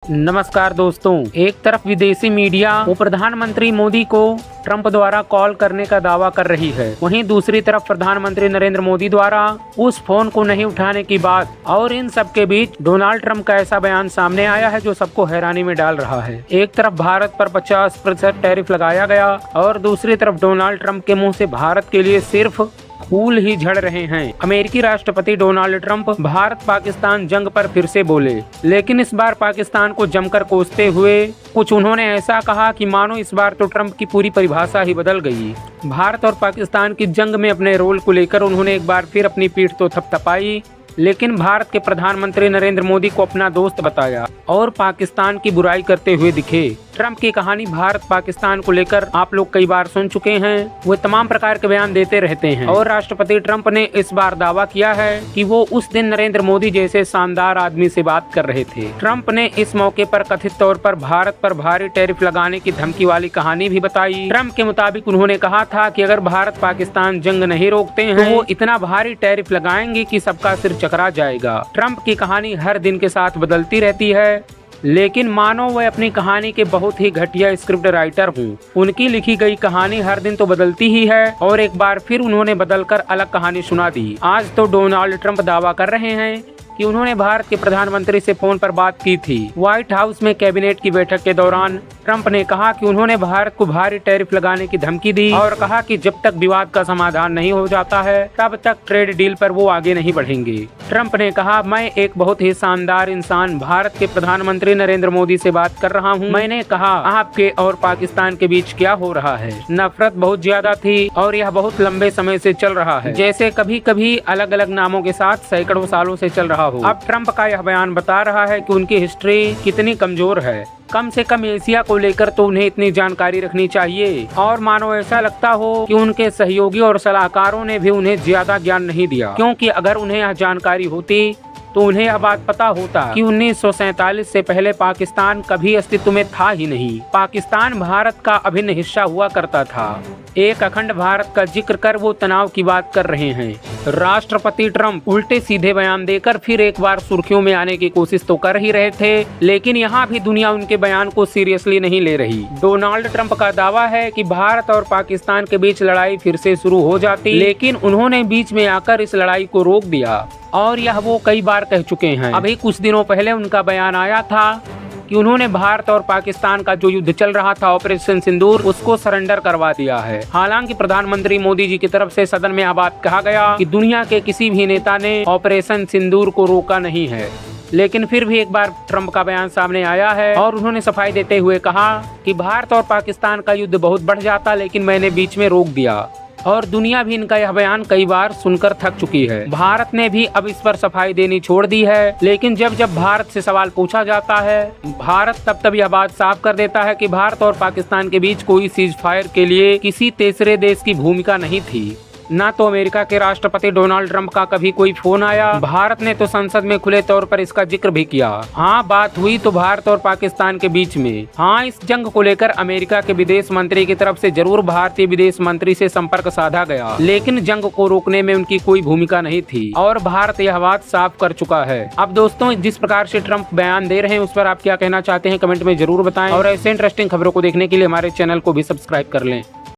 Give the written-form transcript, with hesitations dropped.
नमस्कार दोस्तों, एक तरफ विदेशी मीडिया वो प्रधानमंत्री मोदी को ट्रंप द्वारा कॉल करने का दावा कर रही है, वहीं दूसरी तरफ प्रधानमंत्री नरेंद्र मोदी द्वारा उस फोन को नहीं उठाने की बात। और इन सब के बीच डोनाल्ड ट्रंप का ऐसा बयान सामने आया है जो सबको हैरानी में डाल रहा है। एक तरफ भारत पर 50% टैरिफ लगाया गया और दूसरी तरफ डोनाल्ड ट्रंप के मुंह से भारत के लिए सिर्फ फूल ही झड़ रहे हैं। अमेरिकी राष्ट्रपति डोनाल्ड ट्रंप भारत पाकिस्तान जंग पर फिर से बोले, लेकिन इस बार पाकिस्तान को जमकर कोसते हुए कुछ उन्होंने ऐसा कहा कि मानो इस बार तो ट्रंप की पूरी परिभाषा ही बदल गई। भारत और पाकिस्तान की जंग में अपने रोल को लेकर उन्होंने एक बार फिर अपनी पीठ तो थपथपाई, लेकिन भारत के प्रधानमंत्री नरेंद्र मोदी को अपना दोस्त बताया और पाकिस्तान की बुराई करते हुए दिखे। ट्रंप की कहानी भारत पाकिस्तान को लेकर आप लोग कई बार सुन चुके हैं। वो तमाम प्रकार के बयान देते रहते हैं और राष्ट्रपति ट्रंप ने इस बार दावा किया है कि वो उस दिन नरेंद्र मोदी जैसे शानदार आदमी से बात कर रहे थे। ट्रंप ने इस मौके पर कथित तौर पर भारत पर भारी टैरिफ लगाने की धमकी वाली कहानी भी बताई। ट्रंप के मुताबिक उन्होंने कहा था कि अगर भारत पाकिस्तान जंग नहीं रोकते हैं तो वो इतना भारी टैरिफ लगाएंगे कि सबका सिर चकरा जाएगा। ट्रंप की कहानी हर दिन के साथ बदलती रहती है, लेकिन मानो वह अपनी कहानी के बहुत ही घटिया स्क्रिप्ट राइटर हूँ। उनकी लिखी गई कहानी हर दिन तो बदलती ही है और एक बार फिर उन्होंने बदलकर अलग कहानी सुना दी। आज तो डोनाल्ड ट्रंप दावा कर रहे हैं कि उन्होंने भारत के प्रधानमंत्री से फोन पर बात की थी। व्हाइट हाउस में कैबिनेट की बैठक के दौरान ट्रंप ने कहा कि उन्होंने भारत को भारी टैरिफ लगाने की धमकी दी और कहा कि जब तक विवाद का समाधान नहीं हो जाता है तब तक ट्रेड डील पर वो आगे नहीं बढ़ेंगे। ट्रंप ने कहा, मैं एक बहुत ही शानदार इंसान भारत के प्रधानमंत्री नरेंद्र मोदी से बात कर रहा हूँ। मैंने कहा, आपके और पाकिस्तान के बीच क्या हो रहा है? नफरत बहुत ज्यादा थी और यह बहुत लंबे समय से चल रहा है, जैसे कभी कभी अलग अलग नामों के साथ सैकड़ों सालों से चल रहा हो। अब ट्रंप का यह बयान बता रहा है कि उनकी हिस्ट्री कितनी कमजोर है। कम से कम एशिया को लेकर तो उन्हें इतनी जानकारी रखनी चाहिए और मानो ऐसा लगता हो कि उनके सहयोगी और सलाहकारों ने भी उन्हें ज्यादा ज्ञान नहीं दिया, क्योंकि अगर उन्हें यह जानकारी होती तो उन्हें यह बात पता होता कि 1947 से पहले पाकिस्तान कभी अस्तित्व में था ही नहीं। पाकिस्तान भारत का अभिन्न हिस्सा हुआ करता था। एक अखंड भारत का जिक्र कर वो तनाव की बात कर रहे हैं। राष्ट्रपति ट्रंप उल्टे सीधे बयान देकर फिर एक बार सुर्खियों में आने की कोशिश तो कर ही रहे थे, लेकिन यहाँ भी दुनिया उनके बयान को सीरियसली नहीं ले रही। डोनाल्ड ट्रंप का दावा है कि भारत और पाकिस्तान के बीच लड़ाई फिर से शुरू हो जाती, लेकिन उन्होंने बीच में आकर इस लड़ाई को रोक दिया और यह वो कई बार कह चुके हैं। अभी कुछ दिनों पहले उनका बयान आया था कि उन्होंने भारत और पाकिस्तान का जो युद्ध चल रहा था ऑपरेशन सिंदूर, उसको सरेंडर करवा दिया है। हालांकि प्रधानमंत्री मोदी जी की तरफ से सदन में यह बात कहा गया कि दुनिया के किसी भी नेता ने ऑपरेशन सिंदूर को रोका नहीं है, लेकिन फिर भी एक बार ट्रंप का बयान सामने आया है और उन्होंने सफाई देते हुए कहा कि भारत और पाकिस्तान का युद्ध बहुत बढ़ जाता, लेकिन मैंने बीच में रोक दिया। और दुनिया भी इनका यह बयान कई बार सुनकर थक चुकी है। भारत ने भी अब इस पर सफाई देनी छोड़ दी है, लेकिन जब जब भारत से सवाल पूछा जाता है, भारत तब यह बात साफ कर देता है कि भारत और पाकिस्तान के बीच कोई सीज फायर के लिए किसी तीसरे देश की भूमिका नहीं थी। ना तो अमेरिका के राष्ट्रपति डोनाल्ड ट्रंप का कभी कोई फोन आया। भारत ने तो संसद में खुले तौर पर इसका जिक्र भी किया। हाँ, बात हुई तो भारत और पाकिस्तान के बीच में। हाँ, इस जंग को लेकर अमेरिका के विदेश मंत्री की तरफ से जरूर भारतीय विदेश मंत्री से संपर्क साधा गया, लेकिन जंग को रोकने में उनकी कोई भूमिका नहीं थी और भारत यह बात साफ कर चुका है। अब दोस्तों, जिस प्रकार से ट्रंप बयान दे रहे हैं उस पर आप क्या कहना चाहते हैं कमेंट में जरूर बताएं और ऐसे इंटरेस्टिंग खबरों को देखने के लिए हमारे चैनल को भी सब्सक्राइब कर लें।